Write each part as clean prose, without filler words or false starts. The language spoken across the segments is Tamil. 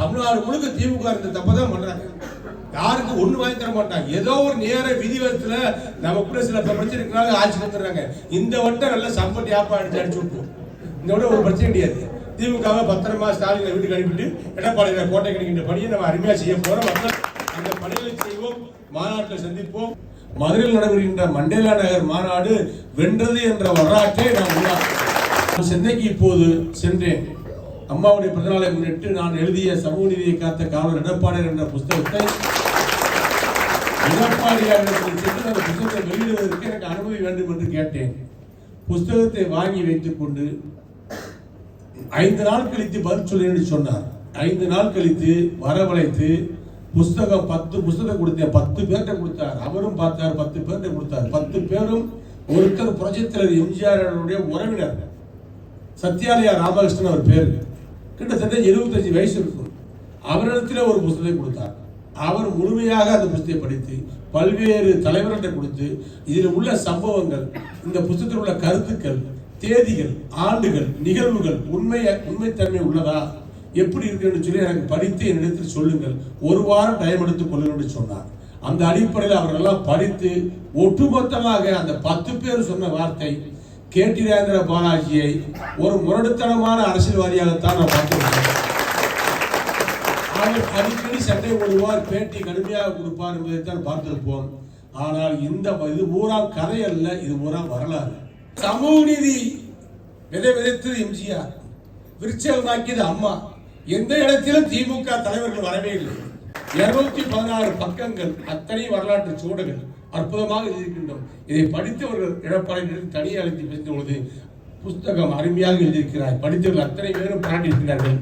தமிழ்நாடு முழுக்க திமுக இந்த தப்பதான் பண்றாங்க. யாருக்கு ஒண்ணு வாங்கி தர மாட்டாங்க. ஏதோ ஒரு நேர விதிவத்துல நமக்குள்ள சில பிரச்சனை இருக்கிறாங்க, ஆட்சி கொடுத்துறாங்க. இந்த வட்டம் நல்ல சம்பட்டி ஆப்பா அடிச்சு விட்டுருவோம். இந்த விட ஒரு பிரச்சனை கிடையாது. திமுகவை பத்திரமா ஸ்டாலின் வீட்டுக்கு அனுப்பிட்டு எடப்பாடி கோட்டை கிடைக்கின்ற பணியை நம்ம அருமையா செய்ய போறோம். மக்கள் அந்த பணிகளை செய்வோம். மாநாட்டில் சந்திப்போம். மதுரையில் நடைபெறுகின்ற மண்டேலா நகர் மாநாடு வென்றது என்ற வரலாற்றை நான் சென்னைக்கு இப்போது சென்றேன். அம்மாவுடைய பிறந்தநாளை முன்னிட்டு நான் எழுதிய சமூக நீதியை காத்த காவலர் எடப்பாடியார் என்ற புத்தகத்தை எடப்பாடியாரிடத்தில் சென்று அந்த புத்தகத்தை வெளியிடுவதற்கு எனக்கு அனுமதி வேண்டும் என்று கேட்டேன். புத்தகத்தை வாங்கி வைத்துக் கொண்டு 5 நாள் கழித்து பதில் சொல்லி சொன்னார். 5 நாள் கழித்து வரவழைத்து புஸ்தகம் 10 புஸ்தகம் கொடுத்தேன். 10 பேர்கிட்ட கொடுத்தார். அவரும் பார்த்தார். 10 பேர்கிட்ட கொடுத்தார். 10 பேரும் ஒருத்தர் புரட்சித் தலைவர் எம்ஜிஆர் உறவினர் சத்யாலயா ராமகிருஷ்ணன் அவர் பேரு. கிட்டத்தட்ட 75 வயசு இருக்கும். அவரிடத்தில் ஒரு புத்தகத்தை கொடுத்தார். அவர் முழுமையாக அந்த புத்தகத்தை படித்து பல்வேறு தலைவர்கிட்ட கொடுத்து இதில் உள்ள சம்பவங்கள், இந்த புத்தகத்தில் உள்ள கருத்துக்கள், தேதிகள், ஆண்டுகள், நிகழ்வுகள் உண்மைத்தன்மை உள்ளதா, எப்படி இருக்குன்னு சொல்லி எனக்கு படித்து என்னிடத்தில் சொல்லுங்கள், 1 வாரம் டைம் எடுத்துக் கொள்ளுங்கள் சொன்னார். அந்த அடிப்படையில் அவர்கள் எல்லாம் படித்து ஒட்டுமொத்தமாக அந்த 10 பேர் சொன்ன வார்த்தை, கேடி ராஜேந்திர பாலாஜியை ஒரு முரடுத்தனமான அரசியல்வாதியாகத்தான் நான் பார்த்திருக்கேன். அவர் அடிக்கடி சட்டை போடுவார், பேட்டி கடுமையாக கொடுப்பார் என்பதைத்தான் பார்த்திருப்போம். ஆனால் இது பூரா கதை அல்ல, இது பூரா வரலாறு. சமூக நீதி விதைத்தது எம்ஜிஆர், விருட்சமாக்கியது அம்மா. எந்த இடத்திலும் திமுக தலைவர்கள் வரவே இல்லை. 216 பக்கங்கள், அத்தனை வரலாற்று சூடுகள் அற்புதமாக எழுதியிருக்கின்றோம். இதை படித்தவர்கள் எடப்பாடி தனியாக அழைத்து பேசின பொழுது புத்தகம் அருமையாக எழுதியிருக்கிறார். படித்தவர்கள் அத்தனை பேரும் பாராட்டியிருக்கிறார்கள்.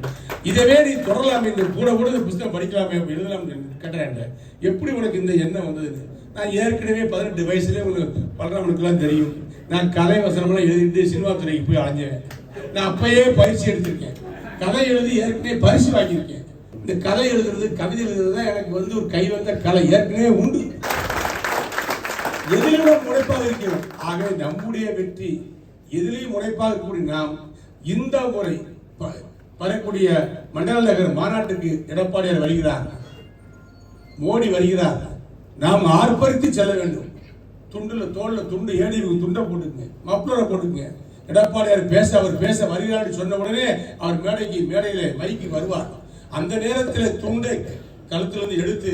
இதவே நீ தொடரலாம் என்று கூட இந்த புத்தகம் படிக்கலாமே, எழுதலாம் கேட்டாங்க. எப்படி உனக்கு இந்த எண்ணம் வந்தது? நான் ஏற்கனவே 18 வயசுலேயே உங்களுக்கு பலராமனுக்குலாம் தெரியும். நான் கலை வசனம்லாம் எழுதிட்டு சினிமா துறைக்கு போய் அலைஞ்சேன். நான் அப்பயே பயிற்சி எடுத்திருக்கேன். கதை எழுதி ஏற்கனவே பரிசு வாங்கியிருக்கேன். இந்த கதை எழுதுறது, கவிதை எழுதுறது தான் எனக்கு ஒரு கை வந்த கலை ஏற்கனவே உண்டு. எதிலும் முனைப்பாக இருக்கிறோம். ஆகவே நம்முடைய வெற்றி எதிலையும் முனைப்பாக இருக்கக்கூடிய நாம் இந்த முறை வரக்கூடிய மண்டல நகர் மாநாட்டுக்கு எடப்பாடியார் வருகிறார், மோடி வருகிறார். நாம் ஆர்ப்பரித்து செல்ல வேண்டும். தோல்ல துண்டு ஏடி துண்டை போட்டுக்குங்க, மப்ளரை போட்டுக்குங்க. எடப்பாடியார் அவர் பேச வருகிறார் சொன்ன உடனே அவர் மேடையில மைக்கு வருவார். அந்த நேரத்தில் துண்டை கழுத்திலிருந்து எடுத்து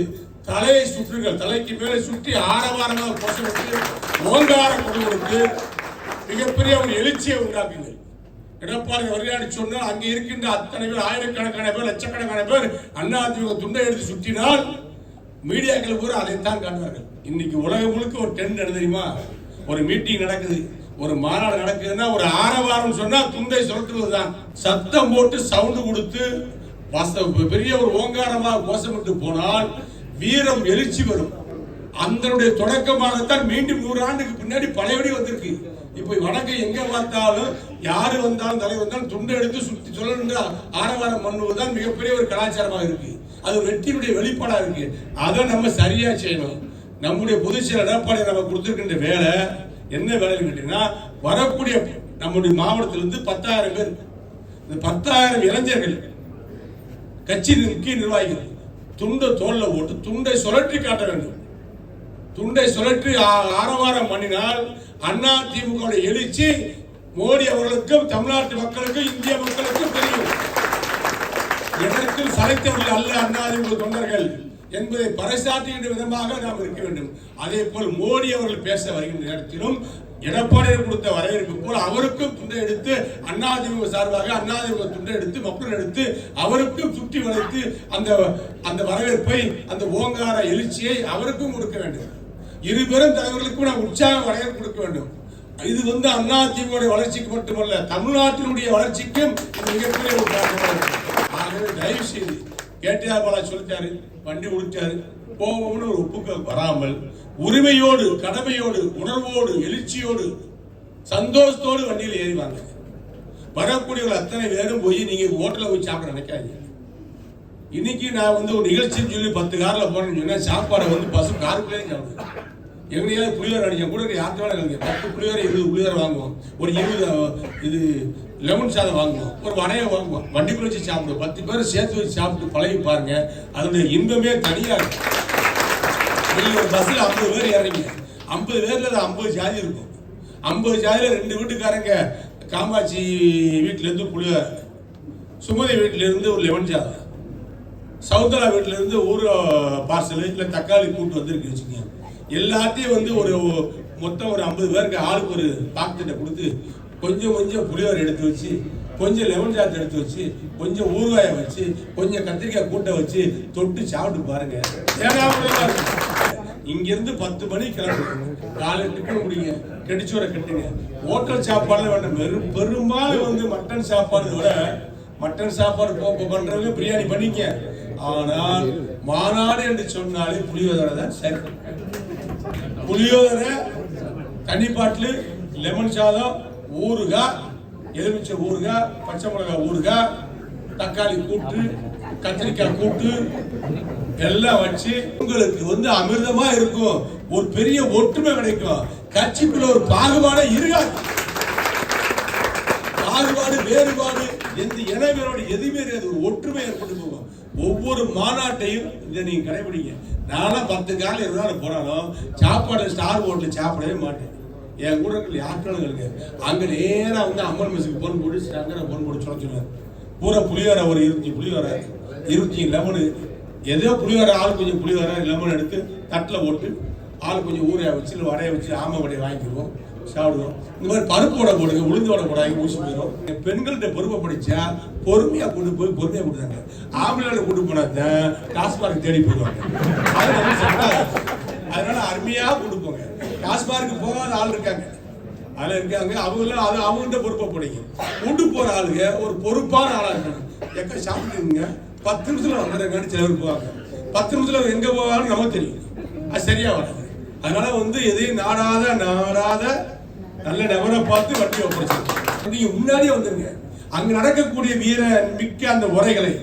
தலையை சுற்றுங்கள், தலைக்கு மேலே சுற்றி ஆரவாரமாக கோஷமிட்டு ஓங்கார குரல் கொடுத்து மிகப்பெரிய ஒரு எழுச்சியை உண்டாக்குங்கள். எடப்பாடி வருகிறார் சொன்னால் அங்கே இருக்கின்ற அத்தனை பேர், ஆயிரக்கணக்கான பேர், லட்சக்கணக்கான பேர் அதிமுக துண்டை எடுத்து சுற்றினால் மீடியாக்கள் பூரா அதைத்தான் காட்டுவார்கள். இன்னைக்கு உலகம் முழுக்க ஒரு ட்ரெண்ட் தெரியுமா? ஒரு மீட்டிங் நடக்குது, ஒரு மாநாடு நடக்குதுன்னா ஒரு ஆரவாரம் சொன்னா துண்டை சுழற்றுவதுதான். சத்தம் போட்டு சவுண்டு கொடுத்து பெரிய ஒரு ஓங்காரமாக கோஷமிட்டு போனால் வீரம் எழுச்சி வரும். அதனுடைய தொடக்கமாகத்தான் மீண்டும் 100 ஆண்டுக்கு பின்னாடி பழையபடி வந்திருக்கு. இப்ப வடக்கை எங்க பார்த்தாலும் யாரு வந்தாலும் தலைவர் வந்தாலும் துண்டை எடுத்து சுற்றி சொல்ல ஆரவாரம் பண்ணுவதுதான் மிகப்பெரிய ஒரு கலாச்சாரமாக இருக்கு. அது வெற்றியுடைய வெளிப்பாடா இருக்கு. அதை நம்ம சரியா செய்யணும். நம்முடைய பொதுச்செயலர் எடப்பாடி நம்ம கொடுத்திருக்கின்ற வேலை என்ன வேலைன்னு கேட்டீங்கன்னா, வரக்கூடிய நம்முடைய மாவட்டத்திலிருந்து 10,000 பேர், இந்த 10,000 இளைஞர்கள், கட்சி முக்கிய நிர்வாகிகள் துண்டை தோல்ல போட்டு துண்டை சுழற்றி காட்ட வேண்டும். துண்டை சுழற்றி ஆரவாரம் பண்ணினால் அதிமுக எழுச்சி மோடி அவர்களுக்கும் தமிழ்நாட்டு மக்களுக்கும் இந்திய மக்களுக்கும் தெரியும். எனக்கு சளைத்தவர்கள் அல்ல அதிமுக தொண்டர்கள் என்பதை பறைசாற்றுகின்ற விதமாக நாம் இருக்க வேண்டும். அதே போல் மோடி அவர்கள் பேச வருகின்ற நேரத்திலும் எடப்பாடியார் கொடுத்த வரவேற்பு போல அவருக்கும் துண்டை எடுத்து அதிமுக சார்பாக அதிமுக துண்டை எடுத்து மக்கள் எடுத்து அவருக்கும் சுற்றி வளைத்து அந்த வரவேற்பை, அந்த ஓங்கார எழுச்சியை அவருக்கும் கொடுக்க வேண்டும். இருபெரும் தலைவர்களுக்கும் நாம் உற்சாக வரவேற்பு கொடுக்க வேண்டும். இது அதிமுக வளர்ச்சிக்கு மட்டுமல்ல, தமிழ்நாட்டினுடைய வளர்ச்சிக்கும் மிகப்பெரிய ஒரு காரணமாக. ஆகவே தயவு செய்து கேடிஆர் பாலாஜி சொல்லிட்டாரு, வண்டி உடுத்தாரு, போவோம்னு ஒரு ஒப்புக்கு வராமல் உரிமையோடு, கடமையோடு, உணர்வோடு, எழுச்சியோடு, சந்தோஷத்தோடு வண்டியில் ஏறிவாங்க. வரக்கூடியவர்கள் அத்தனை பேரும் போய் நீங்க ஹோட்டல போய் சாப்பிட நினைக்காதீங்க. இன்னைக்கு நான் ஒரு நிகழ்ச்சின்னு சொல்லி 10 கார்ல போறேன்னு சொன்னா சாப்பாடை பசு காருக்குள்ளே சாப்பிடுது. எங்கேயாவது புளியோரை அடிச்சா கூட யாத்திரை 10 புளியோரை 20 புளியோரை வாங்குவோம். ஒரு 20 லெமன் சாதம் வாங்குவோம், ஒரு வடையை வாங்குவோம், வண்டிக்குள்ள வச்சு சாப்பிடுவோம். 10 பேரை சேர்த்து வச்சு சாப்பிட்டு பழகி பாருங்க, அதனுடைய இன்பமே தனியா இருக்கும். நீங்க ஒரு பஸ்ல 50 பேர் ஏறீங்க, 50 பேர்ல 50 ஜாதி இருக்கும். 50 ஜாதியில 2 வீட்டுக்காரங்க காமாட்சி வீட்டுல இருந்து புளியோர, சுமதி வீட்டுல இருந்து ஒரு லெமன் சாதம், சவுந்தரா வீட்டுல இருந்து ஒரு பார்சல் இல்ல தக்காளி கூட்டு வந்திருக்கு வச்சுக்கோங்க. எல்லாத்தையும் வந்து ஒரு மொத்தம் ஒரு 50 பேருக்கு ஆளுக்கு ஒரு பாக்கெட்டை கொடுத்து கொஞ்சம் கொஞ்சம் புளியோரை எடுத்து வச்சு, கொஞ்சம் லெமன் சாதத்தை எடுத்து வச்சு, கொஞ்சம் ஊறுகாயை வச்சு, கொஞ்சம் கத்திரிக்காய் கூட்டை வச்சு தொட்டு சாப்பிட்டு பாருங்க. இங்க இருந்து 10 மணி கிளம்புங்க, காலையில் டிஃபன் முடிங்க, கெடிச்சோரை கட்டுங்க. ஹோட்டல் சாப்பாடு வேண்டாம், பெரும்பாலும் வந்து மட்டன் சாப்பாடு விட மட்டன் சாப்பாடு பண்றவங்க பிரியாணி பண்ணிக்க. ஆனால் மாநாடு என்று சொன்னாலே புளியோதரை தான் சரி. புளியோதரை, தண்ணி பாட்டில், லெமன் சாதம், ஊறுகாய், எலுமிச்சை ஊறுகாய், பச்சை மிளகாய் ஊறுகாய், தக்காளி கூட்டு, கத்திரிக்காய் கூட்டு எல்லாம் வச்சு உங்களுக்கு வந்து அமிர்தமா இருக்கும். ஒரு பெரிய ஒற்றுமை கிடைக்கும். கட்சிக்குள்ள ஒரு பாகுபாடு இருக்காது. பாகுபாடு, வேறுபாடு, எந்த இனங்களோட எதுவுமே இருக்காது. ஒரு ஒற்றுமை ஏற்பட்டு போகும். ஒவ்வொரு மாநாட்டையும் இதை நீங்க கடைபிடிங்க. நானும் 10 காலம் 20 நாள் போறாலும் சாப்பாடு ஸ்டார் ஹோட்டல் சாப்பிடவே மாட்டேன். என் கூட இருக்கிற யாருக்காலும் இருக்கு, அங்க நேரம் வந்து அம்மன் மெஸ்ஸுக்கு பொன் போட்டு சங்கரை பொன் போட்டு சொல்லுவாங்க. பூரா புளியோரை, ஒரு 25 புளியோரை, 25 லெமனு, ஏதோ புளியோரை, ஆள் கொஞ்சம் புளியோரை லெமன் எடுத்து தட்டில் போட்டு ஆள் கொஞ்சம் ஊரையை வச்சு இல்லை வடையை வச்சு ஆமை வடையை வாங்கிக்குவோம், சாப்பிடுவோம். இந்த மாதிரி பருப்பு வடை போடுங்க, உளுந்து வடை போடாங்க, ஊசி போயிடும். பெண்கள்கிட்ட பொறுப்பை படிச்சா பொறுமையா கொண்டு போய் பொறுமையா கொடுத்தாங்க. ஆம்பளை கொண்டு போனாதான் டாஸ்மார்க் தேடி போயிடுவாங்க. அதனால அருமையா கொடுப்போங்க. டாஸ்மார்க்கு போகாத ஆள் இருக்காங்க, அதுல இருக்காங்க, அவங்களும் அது அவங்கள்ட்ட பொறுப்பை படிக்கும். கொண்டு போற ஆளுங்க ஒரு பொறுப்பான ஆளா இருக்கணும். எங்க சாப்பிட்டுங்க 10 நிமிஷத்துல வந்துடுறாங்கன்னு சில பேர் போவாங்க. 10 நிமிஷத்துல எங்க போவாங்கன்னு நமக்கு தெரியும், அது சரியா வராது. அதனால வந்து எதையும் நாடாத நல்ல நபரை பார்த்து வண்டி ஒப்படைச்சு நீங்க முன்னாடியே வந்துருங்க. அங்க நடக்கக்கூடிய வீர மிக்க அந்த உரைகளை,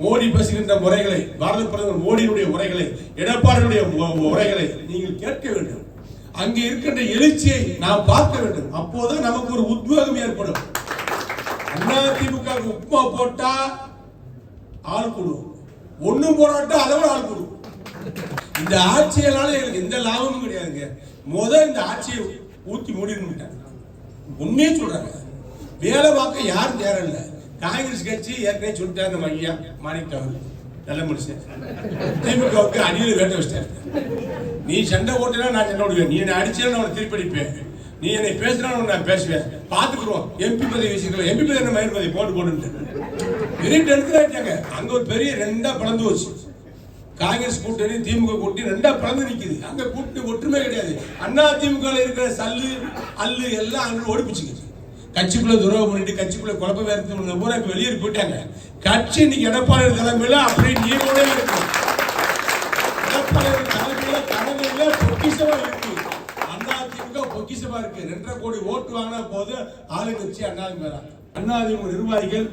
மோடி பேசுகின்ற முறைகளை, பாரத பிரதமர் மோடியுடைய உரைகளை, எடப்பாடியுடைய உரைகளை நீங்கள் கேட்க வேண்டும். அங்கே இருக்கின்ற எழுச்சியை நாம் பார்க்க வேண்டும். அப்போதான் நமக்கு ஒரு உத்வேகம் ஏற்படும். அதிமுக உப்புமா போட்டா ஆள் கூடும், ஒண்ணும் போராட்டா அதை விட ஆள் கூடும். இந்த ஆட்சியால எனக்கு எந்த லாபமும் கிடையாதுங்க. இந்த ஆட்சியை ஊத்தி மூடிட்டாங்க. உண்மையே சொல்றாங்க, வேலை பார்க்க யாரும் தேரல. காங்கிரஸ் கட்சி ஏற்கனவே சொல்லிட்டாரு, நம்ம ஐயா மாணிக்கவர் நல்ல மனுஷன், திமுகவுக்கு அடியில் வேட்ட வச்சிட்டாரு. நீ சண்டை ஓட்டினா நான் சண்டை ஓடுவேன், நீ என்னை அடிச்சா நான் திருப்பி அடிப்பேன், நீ என்னை பேசுறான்னு நான் பேசுவேன், பாத்துக்குறோம். எம்பி பதவி வச்சுக்கலாம், எம்பி பதவி என்ன மயிர் பதவி போட்டு பெரிய டென்ஷன். அங்க ஒரு பெரிய 2ஆ பிளந்து வச்சு, காங்கிரஸ் கூட்டணி திமுக கூட்டணி 2ஆ பிளந்து நிக்குது. அங்க கூட்டணி ஒற்றுமை கிடையாது. அண்ணா திமுக இருக்கிற சல்லு அல்லு எல்லாம் அங்க ஒடிப்பிச்சுக்கு. கட்சிக்குள்ள துரோகம் பண்ணிட்டு கட்சிக்குள்ள குழப்பம் ஏற்படுத்த பூரா இப்ப வெளியே போயிட்டாங்க. கட்சி இன்னைக்கு எடப்பாடி தலைமையில அப்படியே நீரோட இருக்கு. எடப்பாடி தலைமையில தலைமையில பொக்கிஷமா இருக்கு. அண்ணா திமுக பொக்கிஷமா இருக்கு. 2.5 கோடி ஓட்டு வாங்கினா போது ஆளுங்கட்சி அண்ணா திமுக நிர்வாகிகள்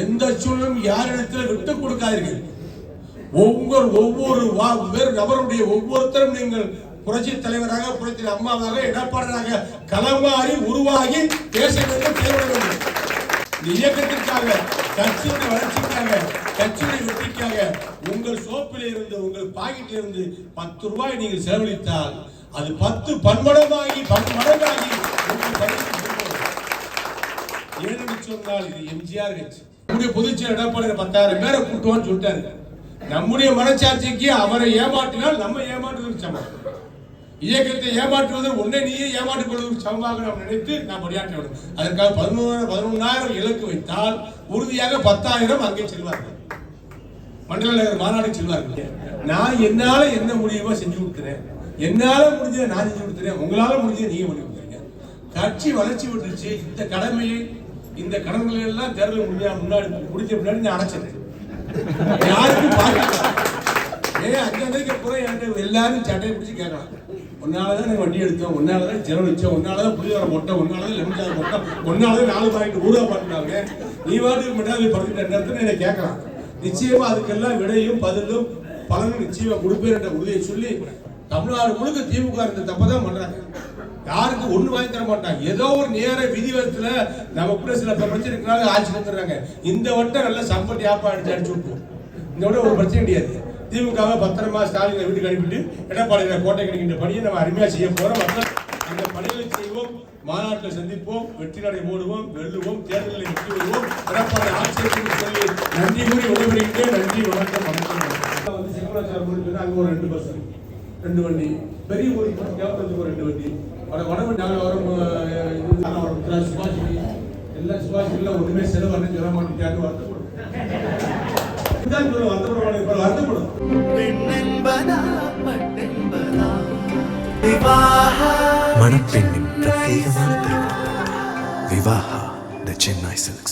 எந்த சூழலும் யாரிடத்தில் விட்டு கொடுக்காதீர்கள். ஒவ்வொரு நபருடைய ஒவ்வொருத்தரும் நீங்கள் புரட்சி தலைவராக, புரட்சி அம்மாவாக, எடப்பாடியாக களமாறி உருவாகி பேச வேண்டும், செயல்பட வேண்டும். இந்த இயக்கத்திற்காக, கட்சியுடைய வளர்ச்சிக்காக, கட்சியுடைய வெற்றிக்காக உங்கள் சோப்பில் இருந்து, உங்கள் பாக்கெட்டில் இருந்து 10 ரூபாய் நீங்கள் செலவழித்தால் அது 10 பன்மடங்காகி ஏன்னு சொன்னால் இது எம்ஜிஆர் கட்சி. நம்முடைய பொதுச்செயலர் எடப்பாடி 10,000 பேரை கூட்டுவான்னு சொல்லிட்டாரு. நம்முடைய மனச்சாட்சிக்கு அவரை ஏமாற்றினால் நம்ம ஏமாற்றுவதற்கு சமம். இயக்கத்தை ஏமாற்றுவது உன்னை நீயே ஏமாற்றிக் கொள்வதற்கு சமமாக நாம் நினைத்து நாம் பணியாற்ற வேண்டும். அதற்காக 11,000 இலக்கு வைத்தால் உறுதியாக 10,000 அங்கே செல்வார்கள், மண்டல நகர் மாநாடு செல்வார்கள். நான் என்னால என்ன முடியுமோ செஞ்சு கொடுத்துறேன், என்னால முடிஞ்சதை நான் செஞ்சு கொடுத்துறேன், உங்களால முடிஞ்சதை நீங்க பண்ணி கொடுத்துறீங்க. கட்சி வளர்ச்சி விட்டுருச்சு. இந்த கடமையை, இந்த கடன்களை எல்லாம் தேர்தல் முன்னாடி முடிஞ்ச முன்னாடி நான் அடைச்சிட்டேன். யாருக்கும் எல்லாரும் சட்டையை பிடிச்சி கேட்கலாம், உன்னாலதான் நான் வண்டி எடுத்தோம், உன்னாலதான் செலவழிச்சோம், உன்னாலதான் புளியோரை போட்டோம், உன்னாலதான் லெமன் சாதம் போட்டோம், உன்னாலதான் 4 பாக்கெட் ஊறுகா பாட்டுனாங்க, நீ வாட்டுக்கு மெட்டாலி படுத்துட்டு என்னை கேட்கலாம். நிச்சயமா அதுக்கெல்லாம் விடையும் பதிலும் பலனும் நிச்சயமா கொடுப்பேன் என்ற உறுதியை சொல்லி தமிழ்நாடு முழுக்க திமுக இந்த தப்பதான் பண்றாங்க. யாருக்கு ஒண்ணு வாங்கி தர மாட்டாங்க. ஏதோ ஒரு நேர விதிவத்துல நமக்குள்ள சில பிரச்சனை இருக்கிறாங்க, ஆட்சி வந்துடுறாங்க. இந்த வட்டம் நல்ல சம்பட்டி ஆப்பா அடிச்சு விட்டுரும். இந்த விட ஒரு பிரச்சனை கிடையாது. திமுகவை பத்திரமா ஸ்டாலினை வீட்டுக்கு அனுப்பிட்டு எடப்பாடி கோட்டை கிடைக்கின்ற பணியை நம்ம அருமையா செய்ய போறோம். மக்கள் அந்த பணிகளை செய்வோம். மாநாட்டில் சந்திப்போம், வெற்றி நடை போடுவோம், வெல்லுவோம், தேர்தலில் வெற்றி பெறுவோம். எடப்பாடி ஆட்சியை சொல்லி நன்றி கூறி விடைபெறுகின்றேன். நன்றி, வணக்கம். வந்து சிங்களாச்சாரம் அங்கே ஒரு 2 பஸ், 2 வண்டி, பெரிய ஊருக்கு கேவலத்துக்கு ஒரு 2 வண்டி, வடவண்டி நாங்கள் வரும் சுபாஷி எல்லாம் சுபாஷிலாம் ஒன்றுமே செலவு சொல்ல மாட்டேங்கான்னு வருத்தப்படும். வருத்தப்படும். மணப்பெண்ணின் பிரத்யேகமான திருமணம் விவாஹா தி சென்னை சில்க்ஸ்.